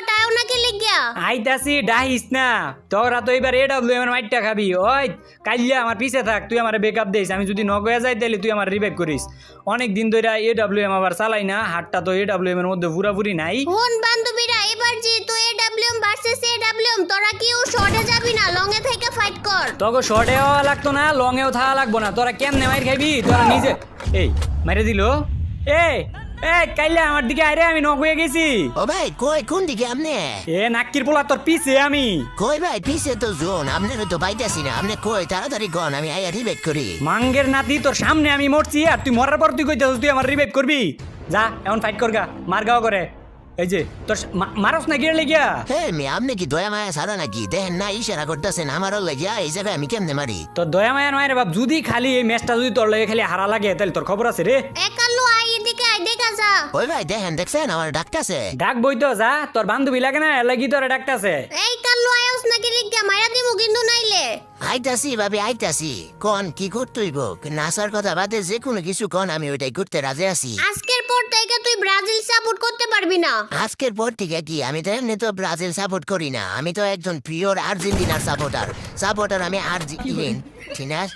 শটায়ও নাকি লিগিয়া আইতাছি ডাহিস না তোরা তো এবার এডব্লিউ এর মাইটটা খাবি ওই কাইল্লা আমার পিছে থাক তুই আমার ব্যাকআপ দিস আমি যদি নগয়া যাই তাহলে তুই আমার রিভাইভ করিস অনেক দিন ধরে এডব্লিউ এম আবার চালাই না হাতটা তো এডব্লিউ এর মধ্যে পুরাপুরি নাই কোন বান্ধবীরা এবার যে তো এডব্লিউএম ভার্সেস এডব্লিউএম তোরা কি ও শর্টে যাবি না লং এ থেকে ফাইট কর তোকে শর্টেও লাগতো না লং এও থাকা লাগবো না তোরা কেমনে মাইর খাবি তোরা নিজে এই মাইরে দিল এই এই কাইল্লা আমার দিকে আইরে আমি নক হয়ে গেছি ও ভাই কই কোন দিকে আপনি এ নাক্কির পোলা তোর পিছে আমি কই ভাই পিছে তো জোন আপনার তো পাইতেছি না আপনি কই তাড়াতাড়ি গন আমি আইয়া রিবেট করি মাঙ্গের নাতি তোর সামনে আমি মরছি আর তুই মরার পর তুই কইতেছিস তুই আমার রিভাইভ করবি যা এখন ফাইট করগা মার গাও করে এই যে তোর মারস না গিয়ে লেগিয়া হে মে আপনি কি দয়া মায়া সাদা নাকি দেখেন না ইশারা করতেছেন আমারও লাগিয়া এই জায়গায় আমি কেমনে মারি তোর দয়া মায়ের মায়ের বাপ যদি খালি এই ম্যাচটা যদি তোর লাগে খালি হারা লাগে তাহলে তোর খবর আছে রে একাল্লো আই এদিকে আই দেখা যা ওই ভাই দেখেন দেখছেন আমার ডাকতেছে ডাক বই তো যা তোর বান্ধবী লাগে না এর লাগি তোর ডাকতাছে এই কাল্লো আয়স নাকি লিগিয়া মাইরা দিমু কিন্তু নাইলে আইতাছি ভাবি আইতাছি কন কি করতেইব নাসার কথা বাদে যে কোনো কিছু কন আমি ওইটাই করতে রাজি আছি আজকের পর থেকে তুই ব্রাজিল সাপোর্ট করতে পারবি না আজকের পর থেকে কি আমি তো এমনি তো ব্রাজিল সাপোর্ট করি না আমি তো একজন পিওর আর্জেন্টিনার সাপোর্টার আমি আর্জেন্টিন ঠিক আছে